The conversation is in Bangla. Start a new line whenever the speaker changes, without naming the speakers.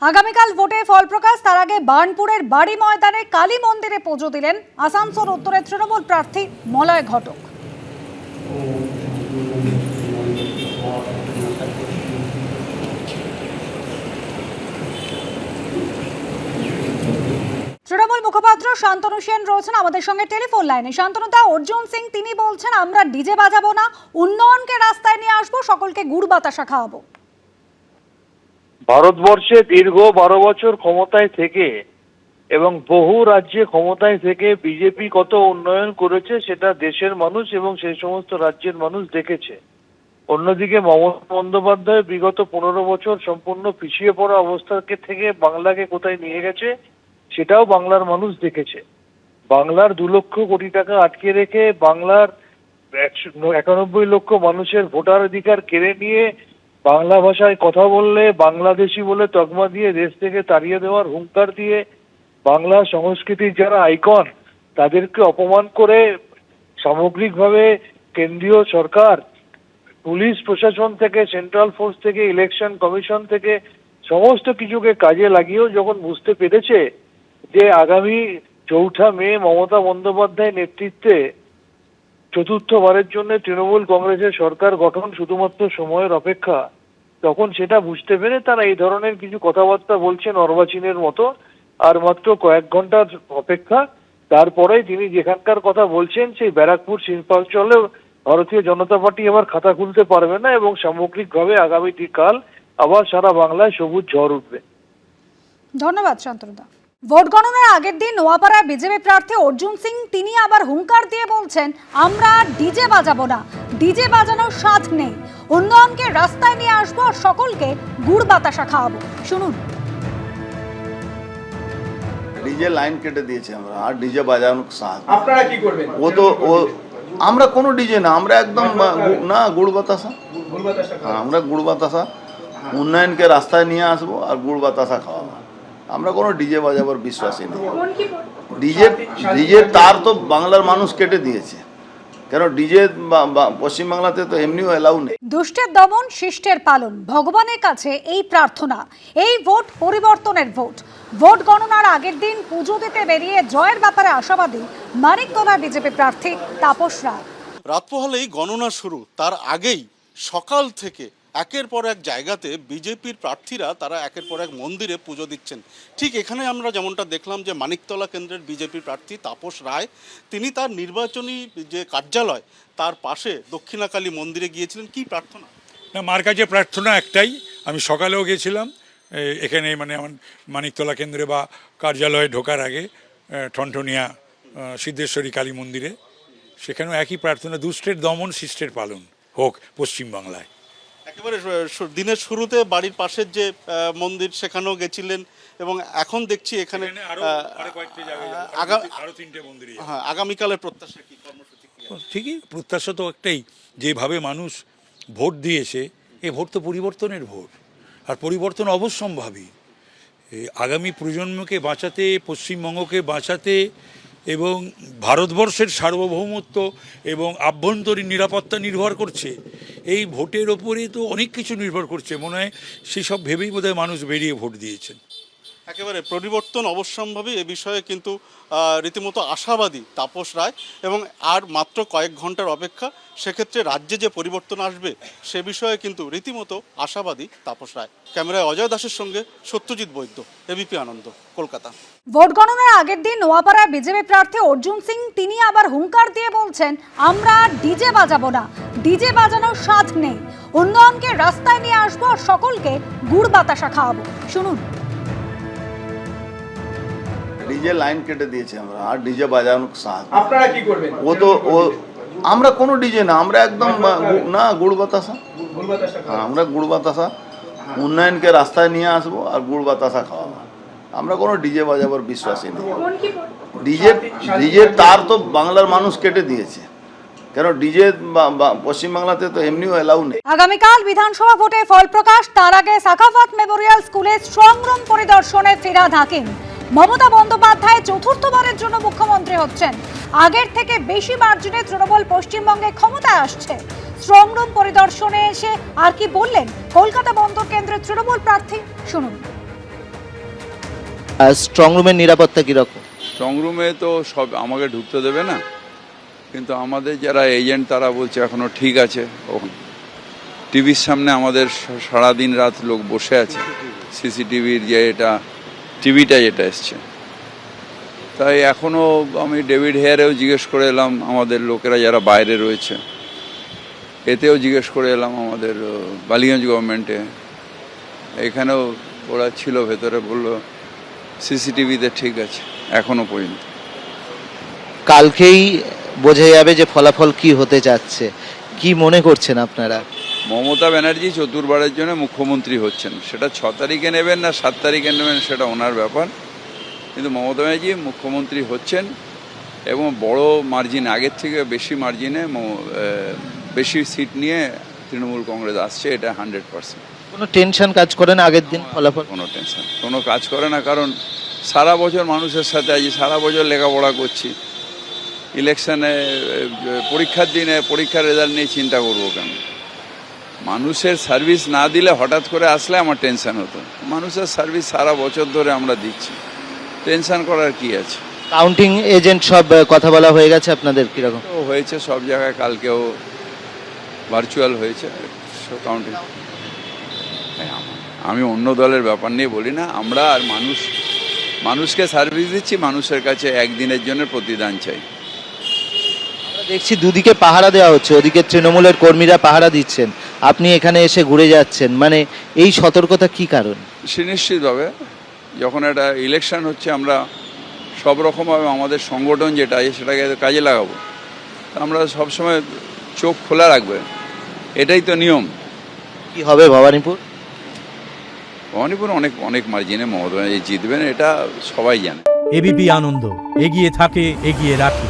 আগামীকাল ভোটে ফল প্রকাশ, তার আগে বার্নপুরের বাড়ি ময়দানে কালী মন্দিরে পুজো দিলেন আসানসোল উত্তরের তৃণমূল প্রার্থী মলয় ঘটক। তৃণমূল মুখপাত্র শান্তনু সেন রয়েছেন আমাদের সঙ্গে টেলিফোন লাইনে। শান্তনুদা, অর্জুন সিং তিনি বলছেন আমরা ডিজে বাজাবো না, উন্নয়নকে রাস্তায় নিয়ে আসবো, সকলকে গুড় বাতাসা খাওয়াবো।
ভারতবর্ষে দীর্ঘ 12 বছর ক্ষমতায় থেকে এবং বহু রাজ্যে ক্ষমতায় থেকে বিজেপি কত উন্নয়ন করেছে সেটা দেশের মানুষ এবং সেই সমস্ত রাজ্যের মানুষ দেখেছে। অন্যদিকে মমতা বন্দ্যোপাধ্যায় বিগত 15 বছর সম্পূর্ণ পিছিয়ে পড়া অবস্থাকে থেকে বাংলাকে কোথায় নিয়ে গেছে সেটাও বাংলার মানুষ দেখেছে। বাংলার 2 লক্ষ কোটি টাকা আটকে রেখে বাংলার 91 লক্ষ মানুষের ভোটাধিকার কেড়ে নিয়ে বাংলা ভাষায় কথা বললে বাংলাদেশি বলে তকমা দিয়ে দেশ থেকে তাড়িয়ে দেওয়ার হুঙ্কার দিয়ে বাংলা সংস্কৃতির যারা আইকন তাদেরকে অপমান করে সামগ্রিকভাবে কেন্দ্রীয় সরকার, পুলিশ প্রশাসন থেকে, সেন্ট্রাল ফোর্স থেকে, ইলেকশন কমিশন থেকে সমস্ত কিছুকে কাজে লাগিয়েও যখন বুঝতে পেরেছে যে আগামী 4 মে মমতা বন্দ্যোপাধ্যায় নেতৃত্বে চতুর্থবারের জন্য তৃণমূল কংগ্রেসের সরকার গঠন শুধুমাত্র সময়ের অপেক্ষা, তখন সেটা বুঝতে পেরে তারা এই ধরনের কিছু কথাবার্তা বলছেন অর্বাচীনের মতো। আর মাত্র কয়েক ঘন্টার অপেক্ষা, তারপরেই তিনি যেখানকার কথা বলছেন সেই ব্যারাকপুর শিল্পাঞ্চলেও ভারতীয় জনতা পার্টি আবার খাতা খুলতে পারবে না এবং সামগ্রিকভাবে আগামী কাল আবার সারা বাংলায় সবুজ ঝড় উঠবে।
ধন্যবাদ শান্তনুদা। ভোট গণনার আগের দিন নোয়াপাড়ার বিজেপি প্রার্থী অর্জুন সিং তিনি আবার হুঙ্কার দিয়ে বলছেন আমরা ডিজে বাজাবো না, ডিজে বাজানোর স্বাদ নেই, উন্নয়নকে রাস্তায় নিয়ে আসবো আর সকলকে গুড় বাতাসা খাওয়াবো। শুনুন।
ডিজে লাইন কেটে দিয়েছে আমরা, আর ডিজে বাজানোর স্বাদ।
আপনারা কি করবেন?
আমরা কোনো ডিজে না, আমরা একদম না গুড় বাতাসা। আমরা গুড় বাতাসা, উন্নয়নকে রাস্তায় নিয়ে আসবো আর গুড় বাতাসা খাওয়াবো। আমরা কোনো ডিজে বাজাবার বিশ্বাসী নেই। ডিজে তার তো বাংলার মানুষ কেটে দিয়েছে, কেন ডিজে পশ্চিমবাংলাতে তো এমনিও এলাউ নেই।
দুষ্টের দমন, শিষ্টের পালন, ভগবানের কাছে এই প্রার্থনা। এই ভোট পরিবর্তনের ভোট। ভোট গণনার আগের দিন পুজো দিতে বেরিয়ে জয়ের ব্যাপারে আশাবাদী মানিকতলা বিজেপি প্রার্থী তাপস রায়।
রাত পোহালেই গণনা শুরু, তার আগেই সকাল থেকে একের পর এক জায়গাতে বিজেপির প্রার্থীরা তারা একের পর এক মন্দিরে পুজো দিচ্ছেন। ঠিক এখানে আমরা যেমনটা দেখলাম যে মানিকতলা কেন্দ্রের বিজেপির প্রার্থী তাপস রায় তিনি তার নির্বাচনী যে কার্যালয় তার পাশে দক্ষিণাকালী মন্দিরে গিয়েছিলেন। কি প্রার্থনা?
না, মার কাছে প্রার্থনা একটাই, আমি সকালেও গেছিলাম এখানে মানে আমার মানিকতলা কেন্দ্রে বা কার্যালয়ে ঢোকার আগে ঠনঠনিয়া সিদ্ধেশ্বরী কালী মন্দিরে, সেখানেও একই প্রার্থনা, দুষ্টের দমন শিষ্টের পালন হোক পশ্চিমবাংলায়।
একেবারে দিনের শুরুতে বাড়ির পাশের যে মন্দির সেখানেও গেছিলেন এবং এখন দেখছি এখানে আগামীকালের প্রত্যাশা কি, কর্মসূচি?
ঠিকই, প্রত্যাশা তো একটাই, যেভাবে মানুষ ভোট দিয়েছে এ ভোট তো পরিবর্তনের ভোট, আর পরিবর্তন অবশ্যম্ভাবী। আগামী প্রজন্মকে বাঁচাতে, পশ্চিমবঙ্গকে বাঁচাতে এবং ভারতবর্ষের সার্বভৌমত্ব এবং আভ্যন্তরীণ নিরাপত্তা নির্ভর করছে এই ভোটের ওপরেই তো অনেক কিছু নির্ভর করছে। মনে হয় সেসব ভেবেই বোধহয় মানুষ বেরিয়ে ভোট দিয়েছেন।
একেবারে পরিবর্তন অবশ্যম্ভাবী, এ বিষয়ে কিন্তু রীতিমতো আশাবাদী তাপস রায় এবং আর মাত্র কয়েক ঘন্টার অপেক্ষা, সেক্ষেত্রে রাজ্যে যে পরিবর্তন আসবে সে বিষয়ে কিন্তু রীতিমতো আশাবাদী তাপস রায়। ক্যামেরায় অজয় দাসের সঙ্গে সত্যজিৎ বৈদ্য, এবিপি আনন্দ, কলকাতা।
ভোট গণনার আগের দিন নোয়াপাড়ার বিজেপি প্রার্থী অর্জুন সিং তিনি আবার হুঙ্কার দিয়ে বলছেন আমরা ডিজে বাজাবো না, ডিজে বাজানোর স্বাদ নেই, উন্নয়নকে রাস্তায় নিয়ে আসবো আর সকলকে গুড় বাতাসা খাওয়াবো। শুনুন।
ডিজে লাইন কেটে দিয়েছে আমরা, আর ডিজে বাজানোর স্বাদ।
আপনারা কি করবেন?
আমরা কোনো ডিজে না, আমরা একদম না গুড় বাতাসা। আমরা গুড় বাতাসা, উন্নয়নকে রাস্তায় নিয়ে আসবো আর গুড় বাতাসা খাওয়াবো। আমরা কোনো ডিজে বাজাবার বিশ্বাসী নেই। ডিজে তার তো বাংলার মানুষ কেটে দিয়েছে, কেন ডিজে পশ্চিমবাংলাতে তো এমনিও এলাউ নেই।
আগামীকাল বিধানসভা ভোটে ফল প্রকাশ, তার আগে সাখাফাত মেমোরিয়াল স্কুলে স্ট্রং রুম পরিদর্শনে ফিরাদ হাকিম। মমতা বন্দ্যোপাধ্যায় চতুর্থবারের জন্য মুখ্যমন্ত্রী হচ্ছেন, আগের থেকে বেশি মার্জিনে তৃণমূল পশ্চিমবঙ্গে ক্ষমতায় আসছে। স্ট্রং রুম পরিদর্শনে এসে আর কি বললেন কলকাতা বন্দর কেন্দ্রের তৃণমূল প্রার্থী, শুনুন।
স্ট্রং রুমের নিরাপত্তা কীরকম?
স্ট্রং রুমে তো সব আমাকে ঢুকতে দেবে না, কিন্তু আমাদের যারা এজেন্ট তারা বলছে এখনো ঠিক আছে। টিভির সামনে আমাদের সারাদিন রাত লোক বসে আছে, সিসিটিভির যে টিভিটা যেটা এসছে, তাই এখনও আমি ডেভিড হেয়ারেও জিজ্ঞেস করে এলাম আমাদের লোকেরা যারা বাইরে রয়েছে, এতেও জিজ্ঞেস করে এলাম আমাদের বালিগঞ্জ গভর্নমেন্টে, এখানেও ওরা ছিল ভেতরে, বললো সিসিটিভিতে ঠিক আছে এখনো পর্যন্ত।
কালকেই বোঝা যাবে যে ফলাফল কি হতে যাচ্ছে, কি মনে করছেন আপনারা?
মমতা ব্যানার্জি চতুর্থবারের জন্য মুখ্যমন্ত্রী হচ্ছেন, সেটা 6 তারিখে নেবেন না 7 তারিখে নেবেন সেটা ওনার ব্যাপার, কিন্তু মমতা ব্যানার্জি মুখ্যমন্ত্রী হচ্ছেন এবং বড় মার্জিন, আগের থেকে বেশি মার্জিনে বেশি সিট নিয়ে তৃণমূল কংগ্রেস আসছে, এটা 100%।
কোনো টেনশন কাজ করে না আগের দিন ফলাফল?
কোনো টেনশন কোনো কাজ করে না, কারণ সারা বছর মানুষের সাথে আছি, সারা বছর লেখাপড়া করছি, ইলেকশনে পরীক্ষার দিনে পরীক্ষার রেজাল্ট নিয়ে চিন্তা করবো কেন? মানুষের সার্ভিস না দিলে হঠাৎ করে আসলে আমার টেনশন হতো, মানুষের সার্ভিস সারা বছর ধরে আমরা দিচ্ছি, টেনশন করার কি আছে?
কাউন্টিং এজেন্ট সব কথা বলা হয়ে গেছে আপনাদের কীরকম?
তো হয়েছে সব জায়গায়, কালকেও ভার্চুয়াল হয়েছে কাউন্টিং। আমি অন্য দলের ব্যাপার নিয়ে বলি না, আমরা আর মানুষকে সার্ভিস দিচ্ছি, মানুষের কাছে একদিনের জন্য প্রতিদান চাই।
আমরা দেখছি দুদিকে পাহারা দেওয়া হচ্ছে, ওদিকে তৃণমূলের কর্মীরা পাহারা দিচ্ছেন, আপনি এখানে এসে ঘুরে যাচ্ছেন, মানে এই সতর্কতা কি কারণ?
সুনিশ্চিতভাবে যখন একটা ইলেকশন হচ্ছে আমরা সব রকমভাবে আমাদের সংগঠন যেটা আছে সেটাকে কাজে লাগাবো, আমরা সবসময় চোখ খোলা রাখবে, এটাই তো নিয়ম।
কি হবে ভবানীপুর?
ভবানীপুর অনেক অনেক মার্জিনে মমতা ব্যানার্জি জিতবেন, এটা সবাই জানে।
এবিপি আনন্দ, এগিয়ে থাকে, এগিয়ে রাখে।